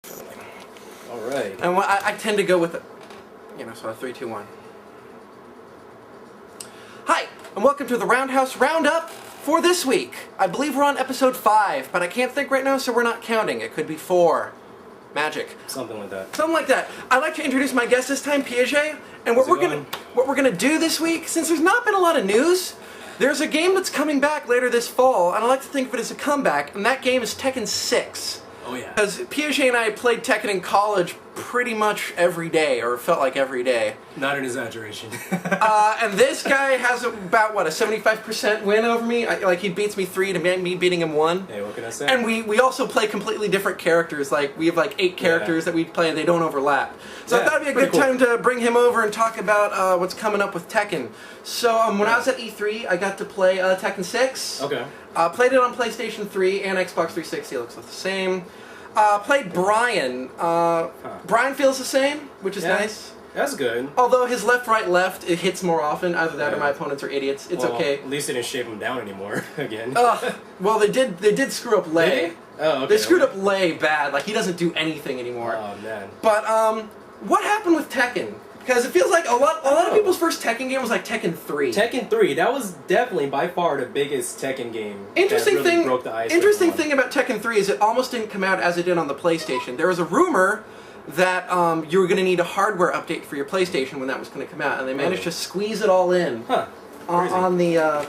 All right. And I tend to go with it. So 3, 2, 1. Hi, and welcome to the Roundhouse Roundup for this week. I believe we're on episode 5, but I can't think right now, so we're not counting. It could be 4. Magic. Something like that. Something like that. I'd like to introduce my guest this time, Piaget. And what we're gonna do this week, since there's not been a lot of news, there's a game that's coming back later this fall, and I like to think of it as a comeback, and that game is Tekken 6. Oh yeah. Because Piaget and I played Tekken in college pretty much every day, or it felt like every day. Not an exaggeration. And this guy has about, what, a 75% win over me? He beats me 3 to me beating him 1. Hey, what can I say? And we also play completely different characters. Like, we have 8 characters that we play and they don't overlap. So I thought it'd be a good time to bring him over and talk about what's coming up with Tekken. So when I was at E3, I got to play Tekken 6. Okay. Played it on PlayStation 3 and Xbox 360. It looks the same. Played Brian. Brian feels the same, which is nice. That's good. Although his left, it hits more often. Either that or my opponents are idiots. It's okay. At least they didn't shape him down anymore again. Well, they did screw up Lei. Did they? Oh, okay. They screwed up Lei bad. Like, he doesn't do anything anymore. Oh man. But what happened with Tekken? Because it feels like a lot of people's first Tekken game was like Tekken 3. Tekken 3, that was definitely by far the biggest Tekken game. Interesting that really thing. Broke the ice Thing about Tekken 3 is it almost didn't come out as it did on the PlayStation. There was a rumor that you were going to need a hardware update for your PlayStation when that was going to come out, and they managed to squeeze it all in on the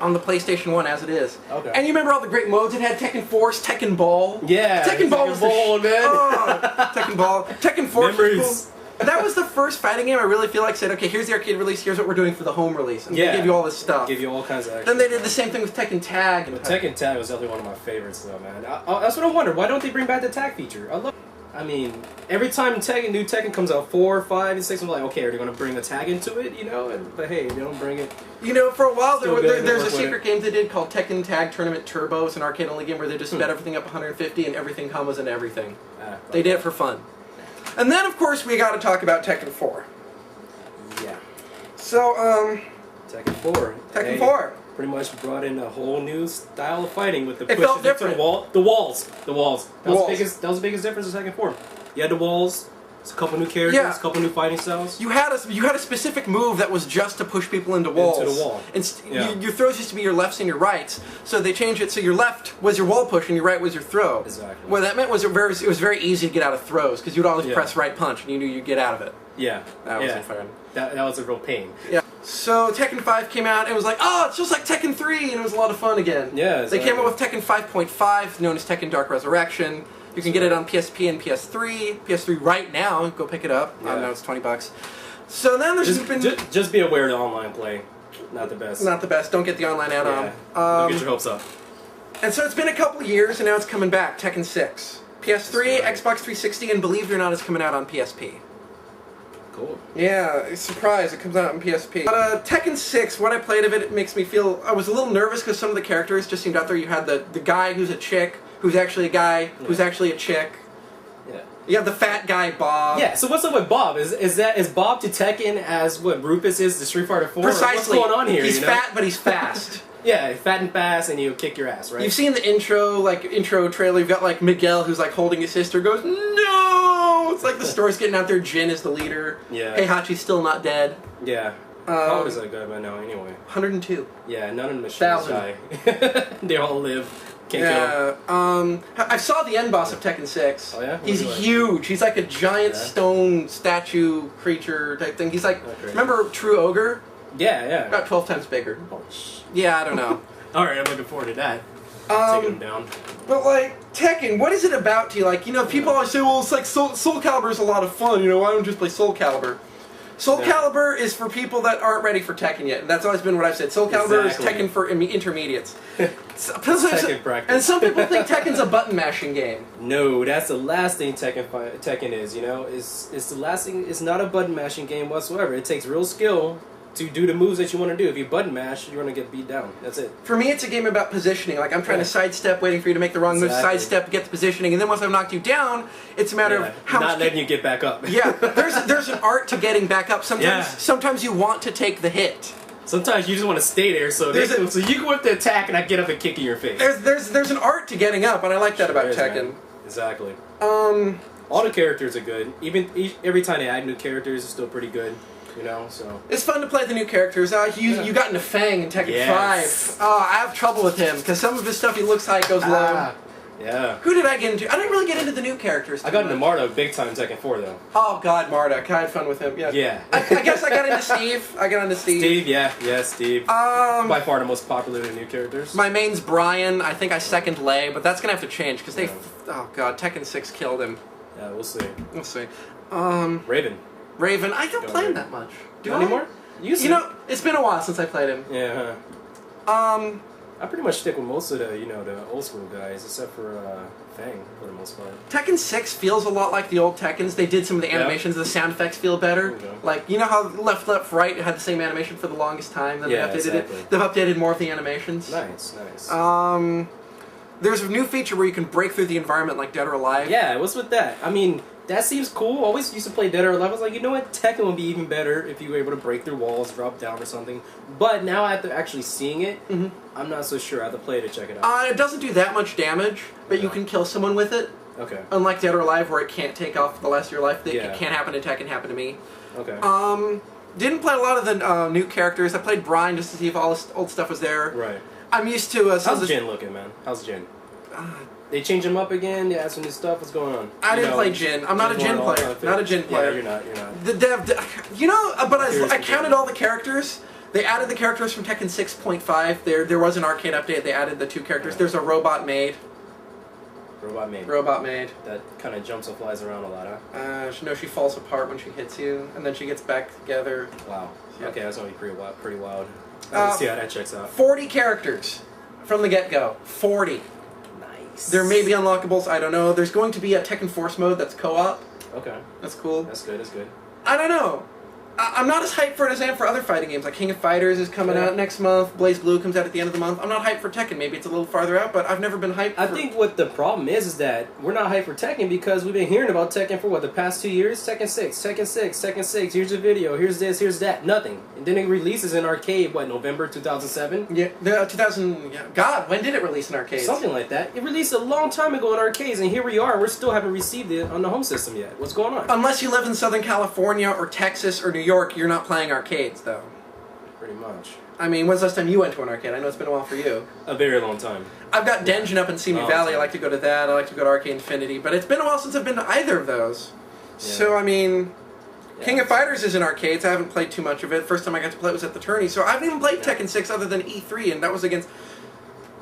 PlayStation 1 as it is. Okay. And you remember all the great modes it had? Tekken Force, Tekken Ball. Yeah. Tekken Ball was man. Tekken Ball. Tekken Force. Memories. Was cool. That was the first fighting game I really feel like said, okay, here's the arcade release, here's what we're doing for the home release. And they give you all this stuff. Give you all kinds of extra. Then they did the same thing with Tekken Tag. But Tekken Tag was definitely one of my favorites though, man. That's what I wonder. Why don't they bring back the tag feature? I mean, every time new Tekken comes out, 4, 5, and 6, I'm like, okay, are they going to bring a tag into it, But hey, they don't bring it. For a while, there's a secret game they did called Tekken Tag Tournament Turbo. It's an arcade-only game where they just bet everything up 150 and everything combos into everything. They did it for fun. And then, of course, we got to talk about Tekken 4. Yeah. So, Tekken 4. Tekken 4. Pretty much brought in a whole new style of fighting with the pushes into the wall. The walls. That was the biggest difference in Tekken 4. You had the walls. It's a couple new characters, a couple new fighting styles. You had a specific move that was just to push people into walls. Into the wall. And your throws used to be your lefts and your rights, so they changed it so your left was your wall push and your right was your throw. Exactly. What that meant was it was very easy to get out of throws because you'd always press right punch and you knew you'd get out of it. Yeah. That wasn't fun. That was a real pain. Yeah. So Tekken 5 came out and it was like, oh, it's just like Tekken 3, and it was a lot of fun again. Yeah. They came out with Tekken 5.5, known as Tekken Dark Resurrection. You can get it on PSP and PS3. PS3 right now. Go pick it up. I don't know, it's $20. So then there's just be aware of the online play. Not the best. Not the best. Don't get the online add-on. Yeah. Don't get your hopes up. And so it's been a couple of years, and now it's coming back. Tekken 6. PS3, Xbox 360, and believe it or not, it's coming out on PSP. Cool. Yeah, surprise, it comes out on PSP. But Tekken 6, what I played of it, it makes me feel... I was a little nervous because some of the characters just seemed out there. You had the guy who's a chick, who's actually a guy, who's actually a chick. Yeah. You have the fat guy, Bob. Yeah, so what's up with Bob? Is Bob to Tekken as what Rufus is to Street Fighter 4? Precisely. What's going on here? He's fat, but he's fast. Yeah, fat and fast, and he'll kick your ass, right? You've seen the intro trailer. You've got Miguel who's holding his sister, goes, no! It's like the story's getting out there. Jin is the leader. Yeah. Heihachi's still not dead. Yeah. How old is that guy by now, anyway? 102. Yeah, none of the machines die. They all live. Can't kill him. I saw the end boss of Tekken 6. Oh yeah? He's huge. He's like a giant stone statue creature type thing. He's like, remember True Ogre? Yeah. About 12 times bigger. Oh, yeah, I don't know. Alright, I'm looking forward to that. Taking him down. But Tekken, what is it about to you? People always say, well, it's like Soul Calibur is a lot of fun, why don't you just play Soul Calibur? Soul Calibur is for people that aren't ready for Tekken yet. That's always been what I've said. Soul Calibur is Tekken for intermediates. Tekken practice. And some people think Tekken's a button mashing game. No, that's the last thing Tekken is, It's the last thing. It's not a button mashing game whatsoever. It takes real skill to do the moves that you want to do. If you button mash, you're going to get beat down. That's it. For me, it's a game about positioning. I'm trying to sidestep, waiting for you to make the wrong move, sidestep, get the positioning, and then once I've knocked you down, it's a matter of how much... Not letting you get back up. Yeah, there's an art to getting back up. Sometimes you want to take the hit. Sometimes you just want to stay there, so you go up to attack and I get up and kick in your face. There's an art to getting up, and I like that about Tekken. Man. Exactly. All the characters are good. Every time they add new characters, it's still pretty good. You know, so it's fun to play the new characters. You got into Fang in Tekken 5. Oh, I have trouble with him because some of his stuff he looks high goes low. Yeah. Who did I get into? I didn't really get into the new characters. I got into Marta big time in Tekken 4 though. Oh God, Marta! I had fun with him. Yeah. Yeah. I guess I got into Steve. Steve, yeah, Steve. By far the most popular of the new characters. My main's Brian. I think I second Lei, but that's gonna have to change because they. Oh God, Tekken 6 killed him. Yeah, we'll see. We'll see. Raven. I don't play him that much. Do Not anymore? You know, it's been a while since I played him. Yeah. I pretty much stick with most of the, the old school guys, except for Fang, for the most part. Tekken 6 feels a lot like the old Tekkens. They did some of the animations, the sound effects feel better. Okay. Like, you know how left, right had the same animation for the longest time? Then they updated it. They've updated more of the animations. Nice. There's a new feature where you can break through the environment like Dead or Alive. Yeah, what's with that? I mean, that seems cool. Always used to play Dead or Alive. I was like, you know what? Tekken would be even better if you were able to break through walls, drop down or something. But now after actually seeing it, I'm not so sure. I have to play to check it out. It doesn't do that much damage, but you can kill someone with it. Okay. Unlike Dead or Alive, where it can't take off the rest of your life. It can't happen to Tekken, happened to me. Okay. Didn't play a lot of the new characters. I played Brian just to see if all the old stuff was there. Right. I'm used to... How's Jin looking, man? How's Jin? They change him up again. They add some new stuff. What's going on? I didn't play Jin. I'm not a Jin player. Not a Jin player. Yeah, you're not. The dev, but I counted all the characters. They added the characters from Tekken 6.5. There was an arcade update. They added the 2 characters. Yeah. There's a robot maid. Robot maid. That kind of jumps and flies around a lot, huh? She falls apart when she hits you, and then she gets back together. Wow. Yeah. Okay, that's gonna be pretty wild. Let's see how that checks out. 40 characters from the get-go. 40. There may be unlockables, I don't know. There's going to be a Tekken Force mode that's co-op. Okay. That's cool. That's good. I don't know. I'm not as hyped for it as I am for other fighting games. Like King of Fighters is coming out next month. Blaze Blue comes out at the end of the month. I'm not hyped for Tekken. Maybe it's a little farther out, but I've never been hyped I think what the problem is that we're not hyped for Tekken because we've been hearing about Tekken for the past 2 years? Tekken 6, here's a video, here's this, here's that, nothing. And then it releases in arcade, November 2007? Yeah, 2000, God, when did it release in arcades? Something like that. It released a long time ago in arcades, and here we are, we still haven't received it on the home system yet. What's going on? Unless you live in Southern California or Texas or New York, you're not playing arcades, though. Pretty much. I mean, when's the last time you went to an arcade? I know it's been a while for you. A very long time. I've got Denjin up in Simi Valley. I like to go to that. I like to go to Arcade Infinity. But it's been a while since I've been to either of those. Yeah. So, I mean, King of Fighters is in arcades. I haven't played too much of it. First time I got to play it was at the tourney. So I haven't even played Tekken 6 other than E3, and that was against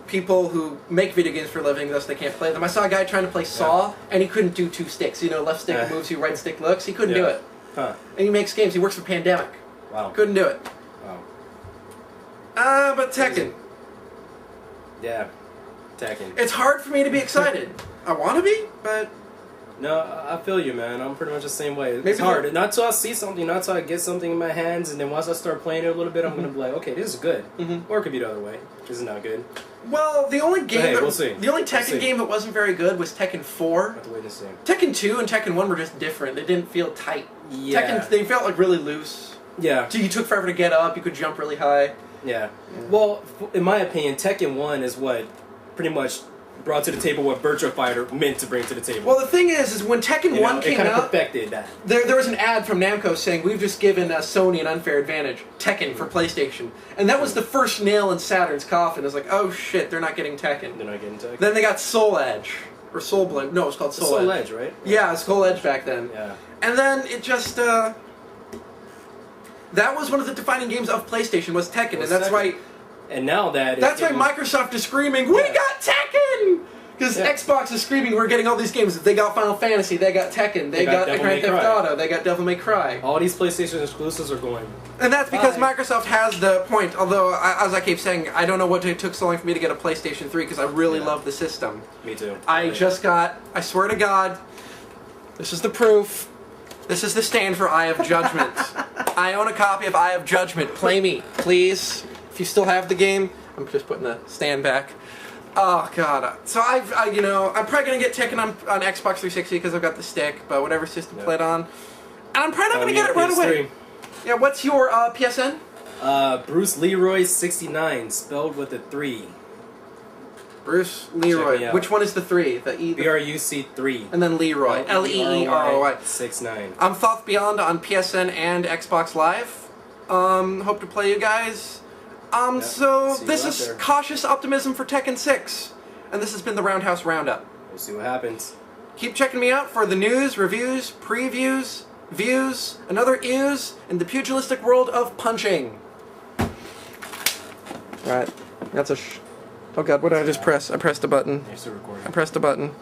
people who make video games for a living, thus they can't play them. I saw a guy trying to play Saw, and he couldn't do 2 sticks. Left stick moves you, right stick looks. He couldn't do it. Huh. And he makes games. He works for Pandemic. Wow. Couldn't do it. Wow. But Tekken. Yeah. Tekken. It's hard for me to be excited. I want to be, but... No, I feel you, man. I'm pretty much the same way. It's hard. Not till I see something, not till I get something in my hands, and then once I start playing it a little bit, I'm going to be like, okay, this is good. Or it could be the other way. This is not good. Well, the only game we'll see. The only Tekken game that wasn't very good was Tekken 4. Have to wait and see. Tekken 2 and Tekken 1 were just different. They didn't feel tight. Yeah. They felt like really loose. Yeah. So you took forever to get up, you could jump really high. Yeah. Well, in my opinion, Tekken 1 is what pretty much brought to the table what Virtua Fighter meant to bring to the table. Well, the thing is when Tekken 1 came out... it kind of perfected that. There was an ad from Namco saying, we've just given Sony an unfair advantage. Tekken for PlayStation. And that was the first nail in Saturn's coffin. It was like, oh shit, they're not getting Tekken. They're not getting Tekken. Then they got Soul Edge. Or Soul Blade. No, it was called Soul Edge. Soul Edge, right? Yeah, it was Soul Edge back then. Yeah. And then it just... that was one of the defining games of PlayStation, was Tekken. And that's why... And now that... That's why Microsoft is screaming, we got Tekken! Because Xbox is screaming, we're getting all these games. They got Final Fantasy, they got Tekken, they got Grand Theft Auto, they got Devil May Cry. All these PlayStation exclusives are going. And that's because Microsoft has the point. Although, as I keep saying, I don't know what it took so long for me to get a PlayStation 3 because I really love the system. Me too. I swear to God, this is the proof. This is the stand for Eye of Judgment. I own a copy of Eye of Judgment. Play me, please. If you still have the game, I'm just putting the stand back. Oh God! So I'm probably gonna get Tekken on Xbox 360 because I've got the stick, but whatever system to play it on, and I'm probably not gonna get it right away. Yeah, what's your PSN? Bruce Leroy 69, spelled with a 3. Bruce Check me Leroy. out. Which one is the 3? The E. BRUC3. And then Leroy. Leeroy. 69. I'm Thoth Beyond on PSN and Xbox Live. Hope to play you guys. So this is cautious optimism for Tekken 6, and this has been the Roundhouse Roundup. We'll see what happens. Keep checking me out for the news, reviews, previews, views, and other ews in the pugilistic world of punching. Alright, that's a oh god, what did I just press? I pressed a button. You're still recording. I pressed a button.